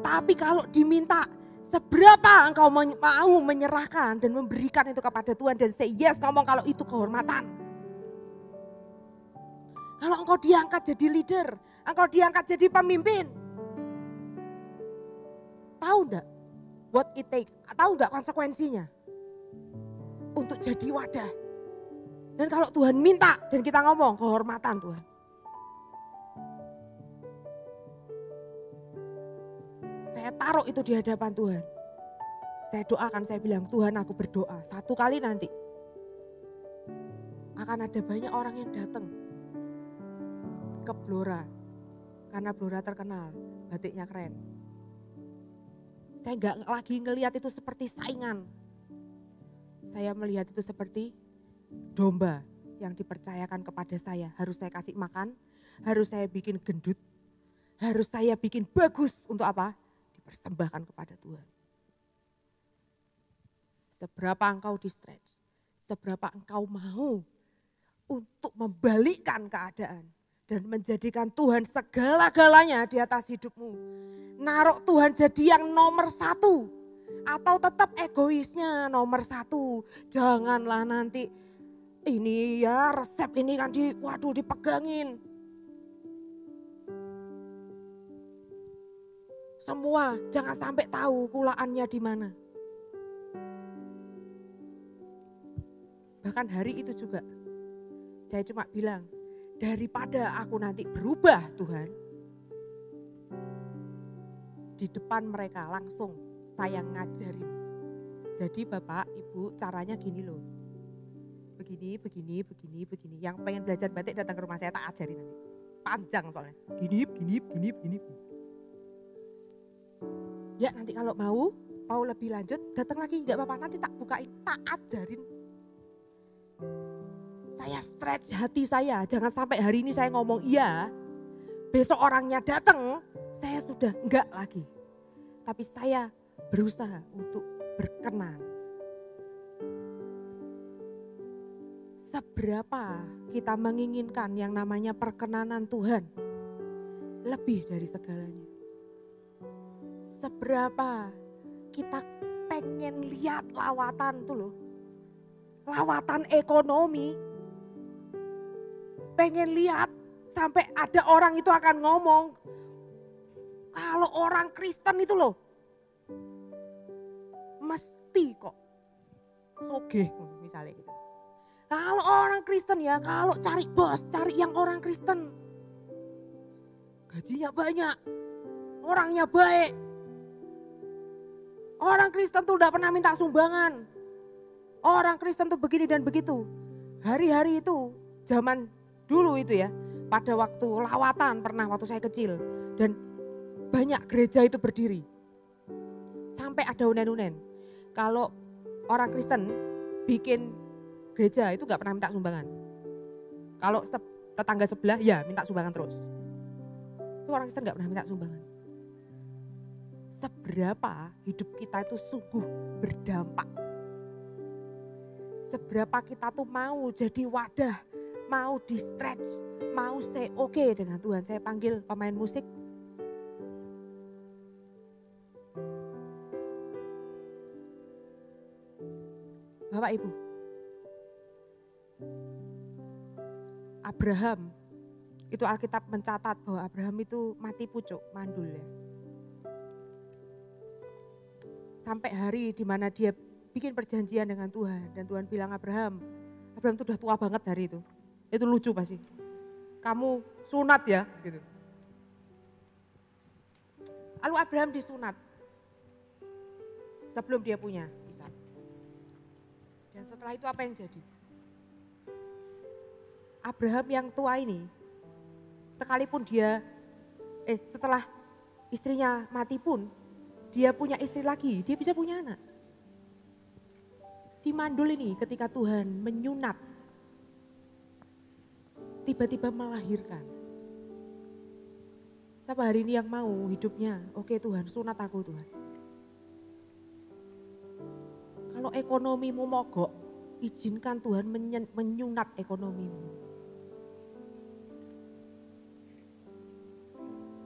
Tapi kalau diminta seberapa engkau mau menyerahkan dan memberikan itu kepada Tuhan dan say yes, ngomong kalau itu kehormatan. Kalau engkau diangkat jadi leader, engkau diangkat jadi pemimpin. Tahu enggak what it takes? Tahu enggak konsekuensinya? Untuk jadi wadah. Dan kalau Tuhan minta dan kita ngomong kehormatan Tuhan. Saya taruh itu di hadapan Tuhan. Saya doakan, saya bilang Tuhan aku berdoa. Satu kali nanti akan ada banyak orang yang datang ke Blora. Karena Blora terkenal, batiknya keren. Saya enggak lagi ngelihat itu seperti saingan. Saya melihat itu seperti domba yang dipercayakan kepada saya. Harus saya kasih makan, harus saya bikin gendut, harus saya bikin bagus untuk apa? Dipersembahkan kepada Tuhan. Seberapa engkau di-stretch, seberapa engkau mau untuk membalikkan keadaan dan menjadikan Tuhan segala-galanya di atas hidupmu. Naruh Tuhan jadi yang nomor satu atau tetap egoisnya nomor satu. Janganlah nanti ini ya resep ini kan dipegangin. Semua jangan sampai tahu kulaannya di mana. Bahkan hari itu juga saya cuma bilang, daripada aku nanti berubah Tuhan, di depan mereka langsung saya ngajarin. Jadi Bapak, Ibu caranya gini loh. Begini. Yang pengen belajar batik datang ke rumah saya tak ajarin nanti. Panjang soalnya. Begini. Ya nanti kalau mau lebih lanjut datang lagi enggak apa-apa. Nanti tak bukain, tak ajarin. Saya stretch hati saya. Jangan sampai hari ini saya ngomong iya. Besok orangnya datang, saya sudah enggak lagi. Tapi saya berusaha untuk berkenan. Seberapa kita menginginkan yang namanya perkenanan Tuhan lebih dari segalanya. Seberapa kita pengen lihat lawatan tuh loh. Lawatan ekonomi. Pengen lihat sampai ada orang itu akan ngomong, Kalau orang Kristen itu loh, mesti kok sogeh misalnya gitu. Kalau orang Kristen ya, kalau cari bos, cari yang orang Kristen. Gajinya banyak, orangnya baik. Orang Kristen tuh udah pernah minta sumbangan. Orang Kristen tuh begini dan begitu. Hari-hari itu, zaman dulu itu ya, pada waktu lawatan pernah waktu saya kecil. Dan banyak gereja itu berdiri. Sampai ada unen-unen. Kalau orang Kristen bikin gereja itu gak pernah minta sumbangan. Kalau tetangga sebelah ya minta sumbangan terus. Itu orang Kristen gak pernah minta sumbangan. Seberapa hidup kita itu sungguh berdampak. Seberapa kita tuh mau jadi wadah, mau di stretch, mau say oke dengan Tuhan. Saya panggil pemain musik. Bapak Ibu, Abraham, itu Alkitab mencatat bahwa Abraham itu mati pucuk, mandul ya. Sampai hari di mana dia bikin perjanjian dengan Tuhan. Dan Tuhan bilang Abraham itu udah tua banget hari itu. Itu lucu pasti. Kamu sunat ya gitu. Lalu Abraham disunat. Sebelum dia punya Ishak. Dan setelah itu apa yang jadi? Abraham yang tua ini, sekalipun dia, setelah istrinya mati pun, dia punya istri lagi, dia bisa punya anak. Si mandul ini ketika Tuhan menyunat, tiba-tiba melahirkan. Siapa hari ini yang mau hidupnya, oke Tuhan sunat aku Tuhan. Kalau ekonomimu mogok, izinkan Tuhan menyunat ekonomimu.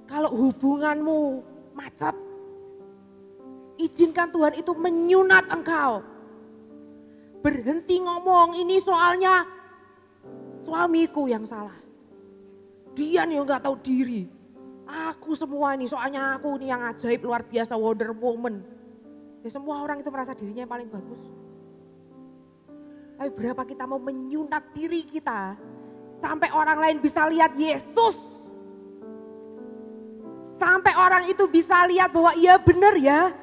Kalau hubunganmu macet, izinkan Tuhan itu menyunat engkau. Berhenti ngomong ini soalnya suamiku yang salah. Dia nih yang gak tahu diri. Aku semua ini soalnya aku nih yang ajaib luar biasa Wonder Woman. Ya semua orang itu merasa dirinya yang paling bagus. Tapi berapa kita mau menyunat diri kita sampai orang lain bisa lihat Yesus. Sampai orang itu bisa lihat bahwa iya benar ya.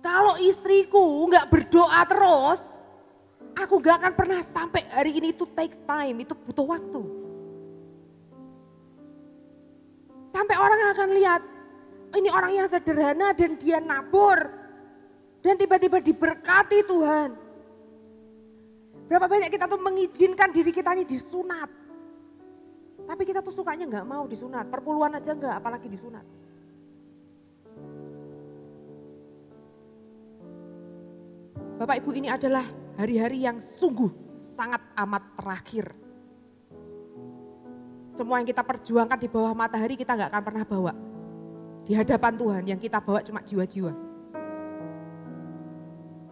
Kalau istriku gak berdoa terus, aku gak akan pernah sampai hari ini. Itu takes time, itu butuh waktu. Sampai orang akan lihat, ini orang yang sederhana dan dia nabur. Dan tiba-tiba diberkati Tuhan. Berapa banyak kita tuh mengizinkan diri kita ini disunat. Tapi kita tuh sukanya gak mau disunat, perpuluhan aja gak, apalagi disunat. Bapak Ibu, ini adalah hari-hari yang sungguh sangat amat terakhir. Semua yang kita perjuangkan di bawah matahari kita gak akan pernah bawa. Di hadapan Tuhan yang kita bawa cuma jiwa-jiwa.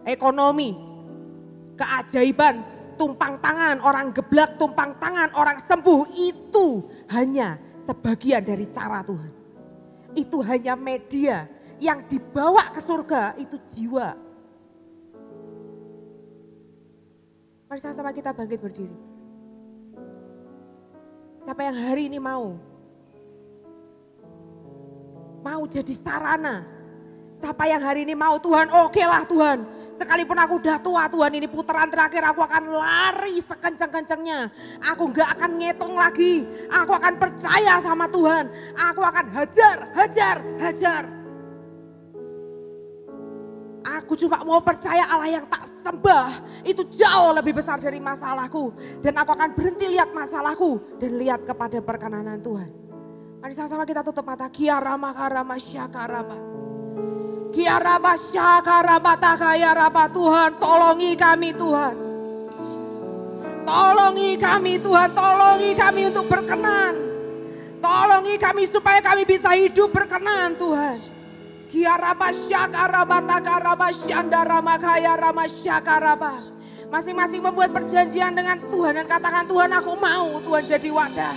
Ekonomi, keajaiban, tumpang tangan, orang geblak, tumpang tangan, orang sembuh, itu hanya sebagian dari cara Tuhan. Itu hanya media yang dibawa ke surga, itu jiwa. Mari sama-sama kita bangkit berdiri. Siapa yang hari ini mau jadi sarana. Siapa yang hari ini mau Tuhan, oke lah Tuhan. Sekalipun aku udah tua Tuhan, ini putaran terakhir aku akan lari sekencang-kencangnya. Aku gak akan ngitung lagi. Aku akan percaya sama Tuhan. Aku akan hajar. Aku juga mau percaya Allah yang tak sembah itu jauh lebih besar dari masalahku. Dan aku akan berhenti lihat masalahku dan lihat kepada perkenanan Tuhan. Mari sama-sama kita tutup mata. Kiarama karama syakarama. Kiarama syakarama takayarama. Tuhan tolongi kami Tuhan. Tolongi kami Tuhan, tolongi kami untuk berkenan. Tolongi kami supaya kami bisa hidup berkenan Tuhan. Kiaraba syakaraba takaraba syandarama kayarama syakaraba. Masing-masing membuat perjanjian dengan Tuhan dan katakan Tuhan aku mau Tuhan jadi wadah.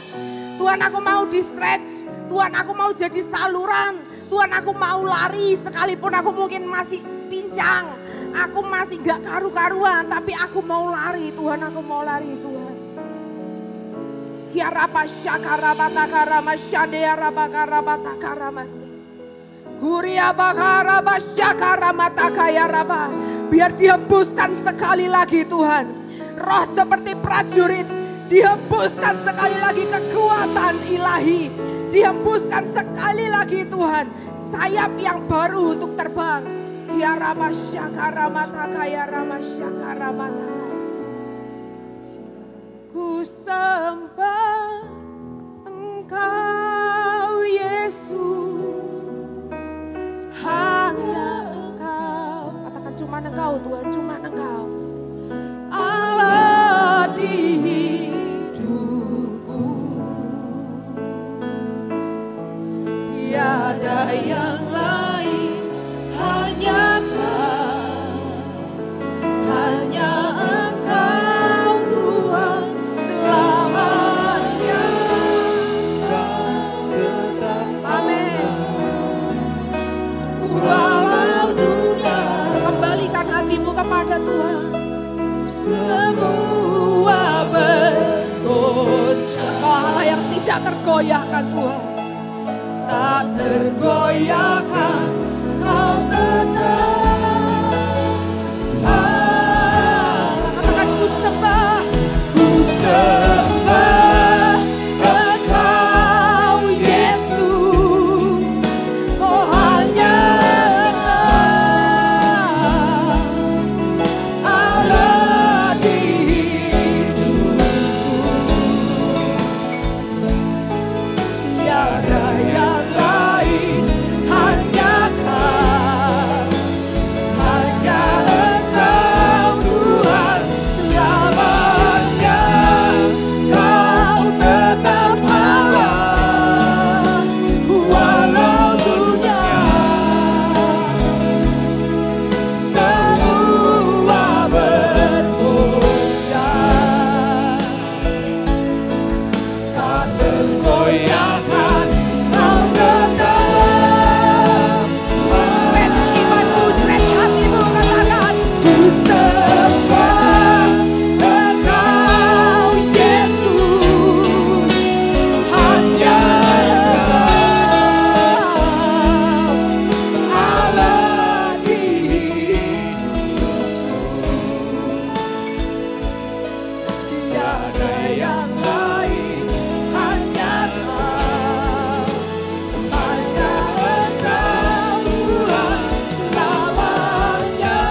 Tuhan aku mau di stretch. Tuhan, aku mau jadi saluran. Tuhan, aku mau lari sekalipun aku mungkin masih pincang. Aku masih gak karu-karuan, tapi aku mau lari. Tuhan, aku mau lari Tuhan. Kiarapa syakarabata karama syandea rabakarabata karamasi. Guria bakaraba syakaramata kaya raba. Biar dihembuskan sekali lagi Tuhan. Roh seperti prajurit. Dihembuskan sekali lagi kekuatan ilahi. Dihembuskan sekali lagi Tuhan. Sayap yang baru untuk terbang. Ya Rama Syakaramata Kaya Rama Syakaramata. Ku sembah Engkau Yesus. Hanya Engkau. Katakan cuma Engkau Tuhan, cuma Engkau. Allah di hidupku. Tiada yang lain, hanya Kau, hanya Engkau Tuhan selamanya. Amin. Walau dunia, kembalikan hatimu kepada Tuhan. Semua bergoncang. Kau Allah yang tidak tergoyahkan Tuhan. Tak tergoyahkan, Kau tetap Allah. Katakan ku sembah Engkau Yesus. Oh hanya Allah di hidupku. Tiada yang lain, hanya Kau, hanya Engkau Tuhan selamanya. Kau tetap Allah walau dunia semua bergoncang. Tak tergoyahkan, Kau tetap. Stretch imanmu, stretch hatimu, katakan ku sembah Engkau Yesus. Hanya Engkau Allah di hidupku. Tiada yang lain, hanya Kau, hanya Engkau Tuhan selamanya.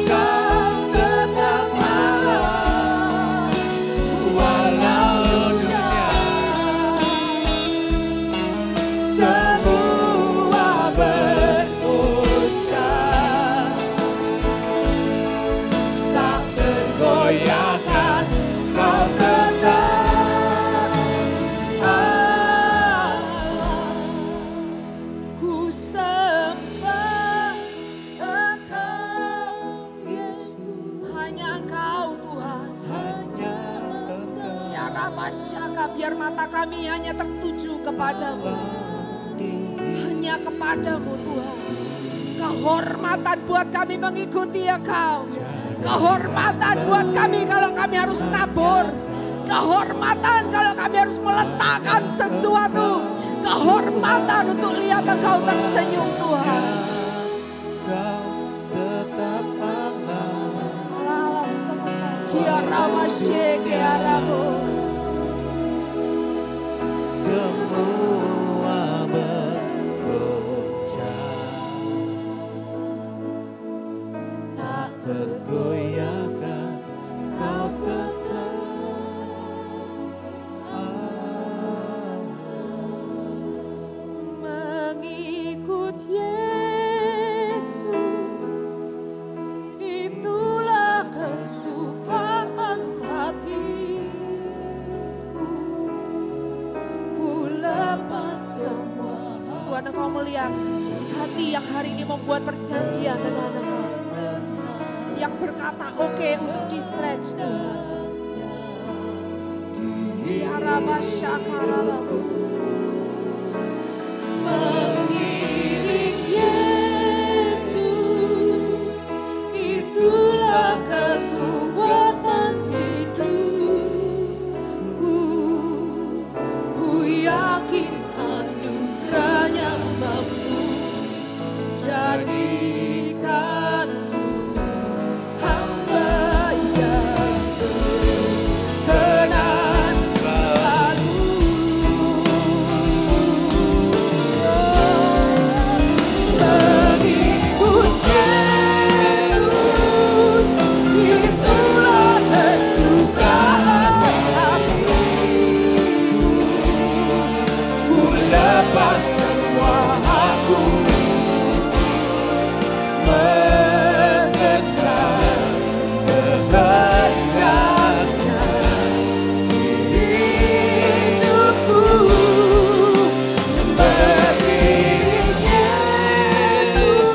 Kau tetap Allah walau dunia semua bergoncang. Tak tergoyahkan, Kau tetap Allah. Ku sembah Engkau Yesus. Hanya Engkau Tuhan. Hanya Engkau Ya Rabasyaka, biar mata kami hanya tertuju kepadamu. Hanya kepadamu Tuhan. Kehormatan buat kami mengikuti Engkau. Kehormatan buat kami kalau kami harus nabur. Kehormatan kalau kami harus meletakkan sesuatu. Kehormatan untuk lihat Engkau tersenyum Tuhan. Kau tetap Allah. Allah alam semesta. Kiaramasye kiaramu. Semua bergoncang. Tak tergoyahkan, Kau tetap Allah. Mengikut Yesus, itulah kesukaan hatiku. Ku lepas semua. Tuhan, Engkau melihat hati yang hari ini membuat perjanjian dengan Engkau. Yang berkata oke untuk di stretch Tuhan. Ya Rabba Syakaralamu. mengiring Yesus, itulah kekuatan hidupku. Ku yakin anugerahnya mampu jadikanku hamba yang berkenan selalu. Mengikut Yesus, itulah kesukaan hatiku. Ku lepas semua aku, mengejar kehendaknya di hidupku. Mengiring Yesus,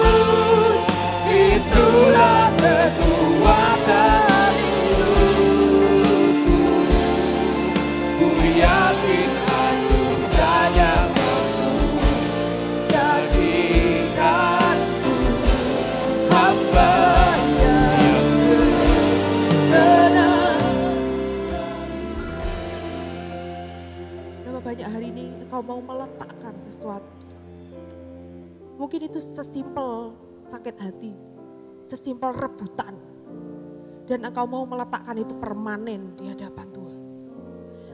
itulah kekuatan hidupku. Ku yakin anugerahnya mampu jadikanku hamba yang berkenan. Berapa banyak hari ini engkau mau meletakkan sesuatu. Mungkin itu sesimpel sakit hati, sesimpel rebutan. Dan engkau mau meletakkan itu permanen di hadapan Tuhan.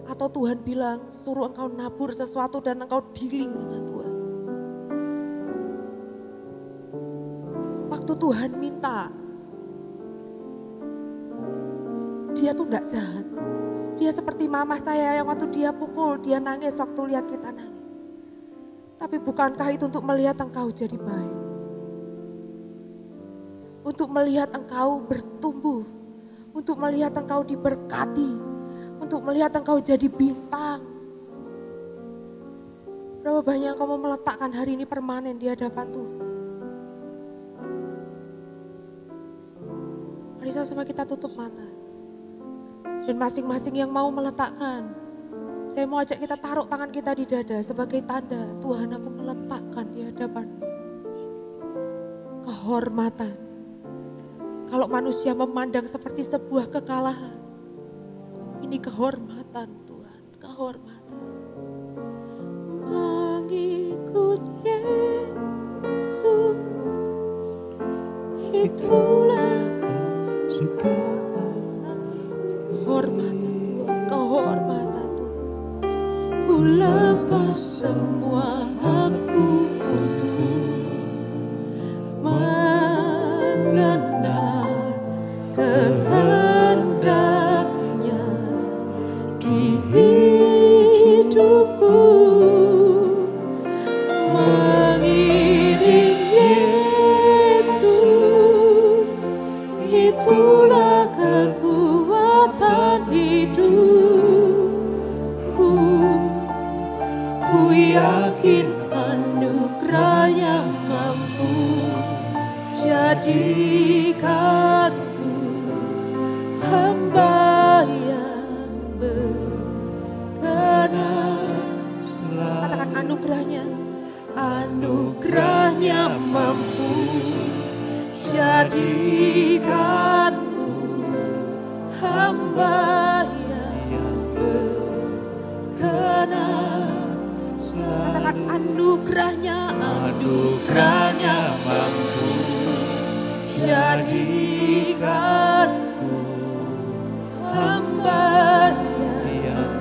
Atau Tuhan bilang suruh engkau nabur sesuatu dan engkau dealing dengan Tuhan. Waktu Tuhan minta, dia tuh gak jahat. Dia seperti mama saya yang waktu dia pukul, dia nangis waktu lihat kita nangis. Tapi bukankah itu untuk melihat engkau jadi baik? Untuk melihat engkau bertumbuh, untuk melihat engkau diberkati, untuk melihat engkau jadi bintang. Berapa banyak engkau mau meletakkan hari ini permanen di hadapan Tuhan? Mari sama kita tutup mata. Dan masing-masing yang mau meletakkan, saya mau ajak kita taruh tangan kita di dada sebagai tanda, Tuhan aku meletakkan di hadapan-Mu kehormatan. Kalau manusia memandang seperti sebuah kekalahan, ini kehormatan Tuhan, kehormatan. Mengikut Yesus, itulah Suka kehormatan Tuhan, kehormatan Tuhan. Ku lepas semua aku untuk mengenal kehendaknya di hidupku. Mengiring Yesus, itulah kekuatan hidupku. Ku yakin anugerahnya mampu jadikanku hamba yang berkenan. Katakan anugerahnya, anugerahnya mampu jadikanku hamba yang berkenan. Katakan anugerahnya, anugerahnya mampu jadikanku hamba yang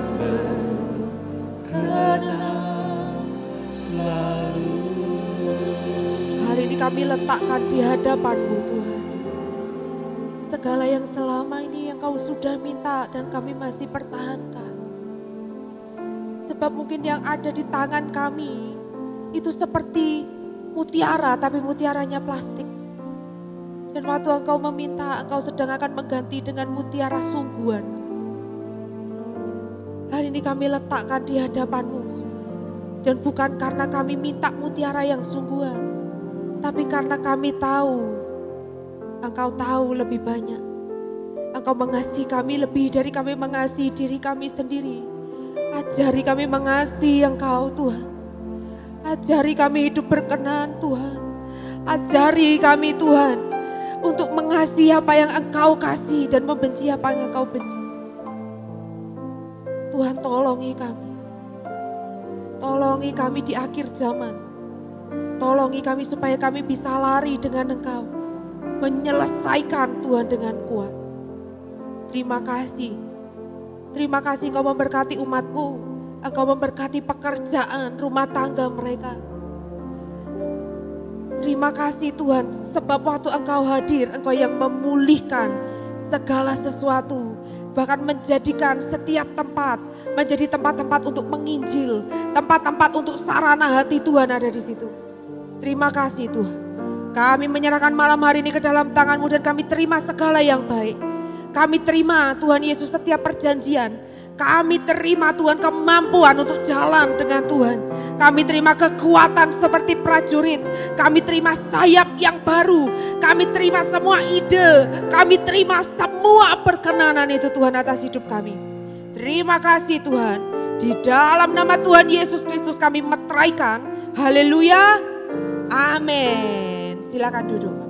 berkenan selalu. Hari ini kami letakkan di hadapan-Mu Tuhan. Segala yang selama ini yang Kau sudah minta dan kami masih pertahankan. Sebab mungkin yang ada di tangan kami itu seperti mutiara tapi mutiaranya plastik. Dan waktu Engkau meminta, Engkau sedang akan mengganti dengan mutiara sungguhan. Hari ini kami letakkan di hadapan-Mu. Dan bukan karena kami minta mutiara yang sungguhan, tapi karena kami tahu, Engkau tahu lebih banyak. Engkau mengasihi kami lebih dari kami mengasihi diri kami sendiri. Ajari kami mengasihi Engkau Tuhan. Ajari kami hidup berkenan Tuhan. Ajari kami Tuhan untuk mengasihi apa yang Engkau kasih dan membenci apa yang Engkau benci. Tuhan tolongi kami. Tolongi kami di akhir zaman. Tolongi kami supaya kami bisa lari dengan Engkau. Menyelesaikan Tuhan dengan kuat. Terima kasih. Terima kasih Engkau memberkati umat-Mu. Engkau memberkati pekerjaan, rumah tangga mereka. Terima kasih Tuhan, sebab waktu Engkau hadir, Engkau yang memulihkan segala sesuatu. Bahkan menjadikan setiap tempat menjadi tempat-tempat untuk menginjil. Tempat-tempat untuk sarana hati Tuhan ada di situ. Terima kasih Tuhan. Kami menyerahkan malam hari ini ke dalam tangan-Mu dan kami terima segala yang baik. Kami terima Tuhan Yesus setiap perjanjian. Kami terima Tuhan kemampuan untuk jalan dengan Tuhan. Kami terima kekuatan seperti prajurit. Kami terima sayap yang baru. Kami terima semua ide. Kami terima semua perkenanan itu Tuhan atas hidup kami. Terima kasih Tuhan. Di dalam nama Tuhan Yesus Kristus kami meteraikan. Haleluya. Amin. Silakan duduk.